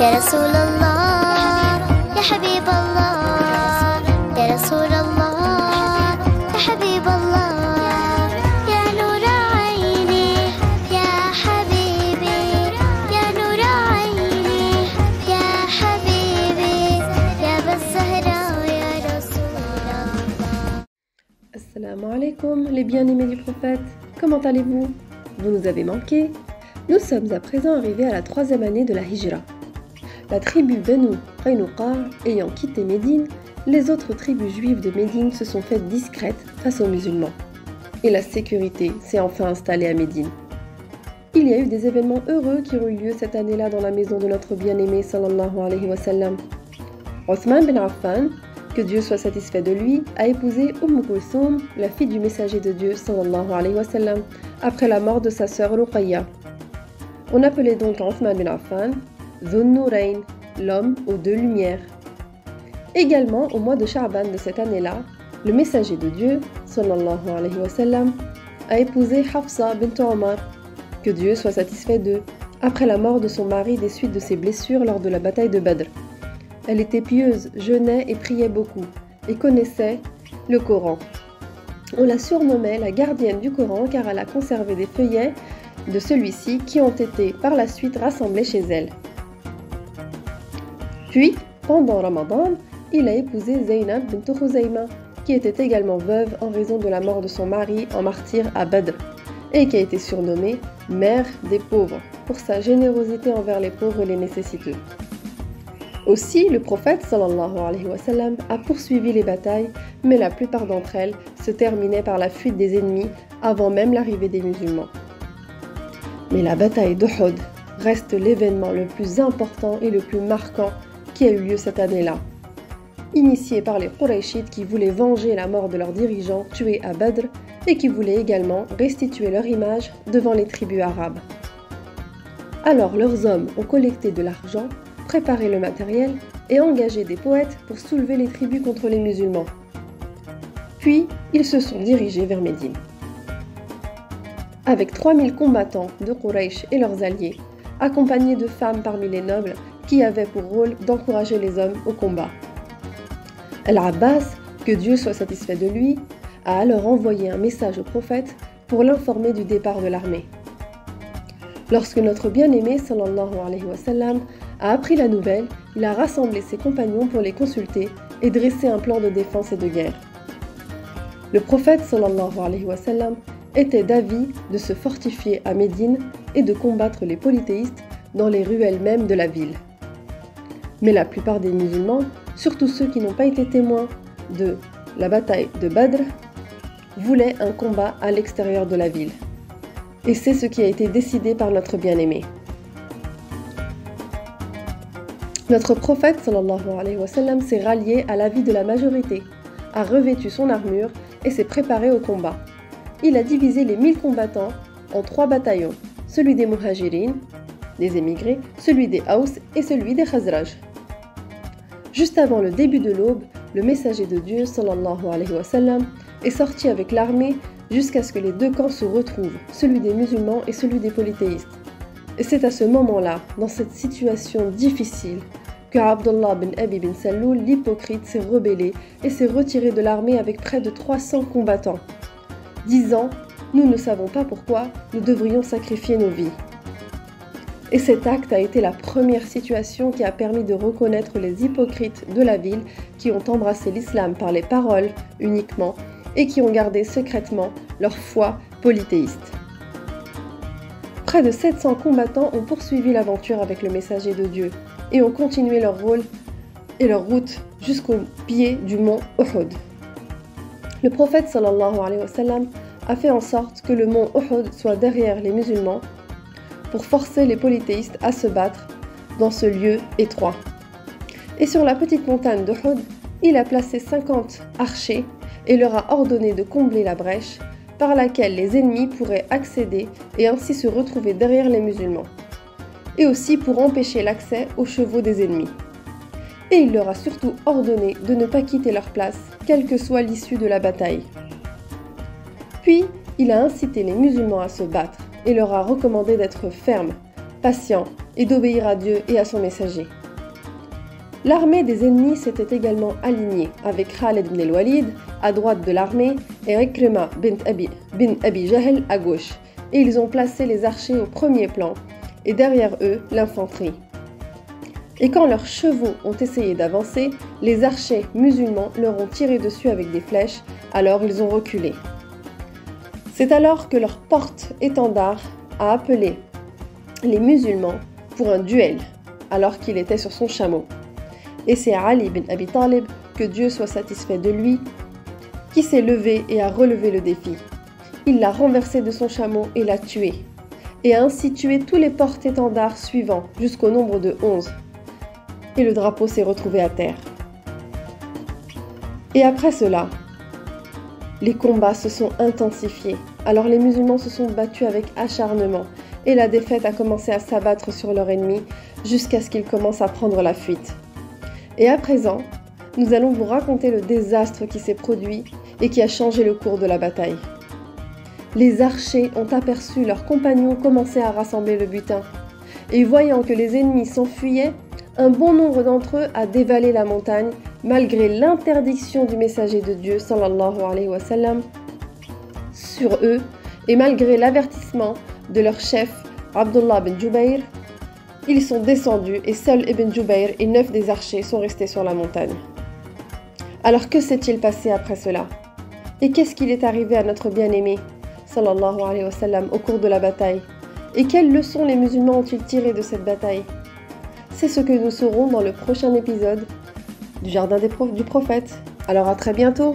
يا رسول الله يا حبيب الله يا رسول الله يا حبيب الله يا نور عيني يا حبيبي يا نور عيني يا حبيبي يا بالزهراء يا رسول الله. Assalamu alaikum, les bien-aimés du prophète. Comment allez-vous? Vous nous avez manqué? Nous sommes à présent arrivés à la 3e année de la Hijra. La tribu Banu Qaynuqa ayant quitté Médine, les autres tribus juives de Médine se sont faites discrètes face aux musulmans. Et la sécurité s'est enfin installée à Médine. Il y a eu des événements heureux qui ont eu lieu cette année-là dans la maison de notre bien-aimé sallallahu alayhi wa sallam. Othman bin Affan, que Dieu soit satisfait de lui, a épousé Kulthum, la fille du messager de Dieu sallallahu alayhi wa sallam, après la mort de sa sœur Ruqayya. On appelait donc Othman bin Affan Dhun Nurayn, l'homme aux deux lumières. Également, au mois de Sha'ban de cette année-là, le messager de Dieu sallallahu alayhi wa sallam a épousé Hafsa bint Omar, que Dieu soit satisfait d'eux, après la mort de son mari des suites de ses blessures lors de la bataille de Badr. Elle était pieuse, jeûnait et priait beaucoup, et connaissait le Coran. On la surnommait la gardienne du Coran car elle a conservé des feuillets de celui-ci qui ont été par la suite rassemblés chez elle. Puis, pendant Ramadan, il a épousé Zaynab bint Khuzayma, qui était également veuve en raison de la mort de son mari en martyr à Badr, et qui a été surnommée mère des pauvres pour sa générosité envers les pauvres et les nécessiteux. Aussi, le prophète sallallahu alayhi wa sallam a poursuivi les batailles, mais la plupart d'entre elles se terminaient par la fuite des ennemis avant même l'arrivée des musulmans. Mais la bataille d'Uhud reste l'événement le plus important et le plus marquant qui a eu lieu cette année-là. Initié par les Qurayshites qui voulaient venger la mort de leurs dirigeants tués à Badr et qui voulaient également restituer leur image devant les tribus arabes. Alors leurs hommes ont collecté de l'argent, préparé le matériel et engagé des poètes pour soulever les tribus contre les musulmans. Puis, ils se sont dirigés vers Médine. Avec 3000 combattants de Quraysh et leurs alliés, accompagnés de femmes parmi les nobles qui avaient pour rôle d'encourager les hommes au combat. Al-Abbas, que Dieu soit satisfait de lui, a alors envoyé un message au prophète pour l'informer du départ de l'armée. Lorsque notre bien-aimé sallallahu alayhi wa sallam a appris la nouvelle, il a rassemblé ses compagnons pour les consulter et dresser un plan de défense et de guerre. Le prophète sallallahu alayhi wa sallam était d'avis de se fortifier à Médine et de combattre les polythéistes dans les ruelles mêmes de la ville. Mais la plupart des musulmans, surtout ceux qui n'ont pas été témoins de la bataille de Badr, voulaient un combat à l'extérieur de la ville. Et c'est ce qui a été décidé par notre bien-aimé. Notre prophète sallallahu alayhi wa sallam s'est rallié à l'avis de la majorité, a revêtu son armure et s'est préparé au combat. Il a divisé les 1000 combattants en 3 bataillons, celui des Muhajirin, des émigrés, celui des Aws et celui des Khazraj. Juste avant le début de l'aube, le messager de Dieu sallallahu alayhi wa sallam est sorti avec l'armée jusqu'à ce que les deux camps se retrouvent, celui des musulmans et celui des polythéistes. Et c'est à ce moment-là, dans cette situation difficile, que Abdullah bin Abi bin Saloul, l'hypocrite, s'est rebellé et s'est retiré de l'armée avec près de 300 combattants, disant « Nous ne savons pas pourquoi nous devrions sacrifier nos vies ». Et cet acte a été la première situation qui a permis de reconnaître les hypocrites de la ville qui ont embrassé l'islam par les paroles uniquement et qui ont gardé secrètement leur foi polythéiste. Près de 700 combattants ont poursuivi l'aventure avec le messager de Dieu et ont continué leur rôle et leur route jusqu'au pied du mont Uhud. Le prophète sallallahu alayhi wa sallam a fait en sorte que le mont Uhud soit derrière les musulmans pour forcer les polythéistes à se battre dans ce lieu étroit. Et sur la petite montagne d'Uhud, il a placé 50 archers et leur a ordonné de combler la brèche par laquelle les ennemis pourraient accéder et ainsi se retrouver derrière les musulmans, et aussi pour empêcher l'accès aux chevaux des ennemis. Et il leur a surtout ordonné de ne pas quitter leur place, quelle que soit l'issue de la bataille. Puis, il a incité les musulmans à se battre et leur a recommandé d'être fermes, patients et d'obéir à Dieu et à son messager. L'armée des ennemis s'était également alignée avec Khalid ibn al-Walid à droite de l'armée et Ikrima bin Abi Jahl à gauche, et ils ont placé les archers au premier plan et derrière eux l'infanterie. Et quand leurs chevaux ont essayé d'avancer, les archers musulmans leur ont tiré dessus avec des flèches, alors ils ont reculé. C'est alors que leur porte-étendard a appelé les musulmans pour un duel, alors qu'il était sur son chameau. Et c'est Ali bin Abi Talib, que Dieu soit satisfait de lui, qui s'est levé et a relevé le défi. Il l'a renversé de son chameau et l'a tué, et a ainsi tué tous les porte-étendards suivants jusqu'au nombre de 11. Et le drapeau s'est retrouvé à terre. Et après cela, les combats se sont intensifiés. Alors les musulmans se sont battus avec acharnement, et la défaite a commencé à s'abattre sur leur ennemi jusqu'à ce qu'ils commencent à prendre la fuite. Et à présent, nous allons vous raconter le désastre qui s'est produit et qui a changé le cours de la bataille. Les archers ont aperçu leurs compagnons commencer à rassembler le butin, et voyant que les ennemis s'enfuyaient, un bon nombre d'entre eux a dévalé la montagne malgré l'interdiction du messager de Dieu sallallahu alayhi wa sallam sur eux et malgré l'avertissement de leur chef Abdullah bin Jubayr. Ils sont descendus et seul Ibn Jubayr et 9 des archers sont restés sur la montagne. Alors que s'est-il passé après cela? Et qu'est-ce qu'il est arrivé à notre bien-aimé sallallahu alayhi wa sallam au cours de la bataille? Et quelles leçons les musulmans ont-ils tirées de cette bataille? C'est ce que nous saurons dans le prochain épisode du Jardin du Prophète. Alors à très bientôt!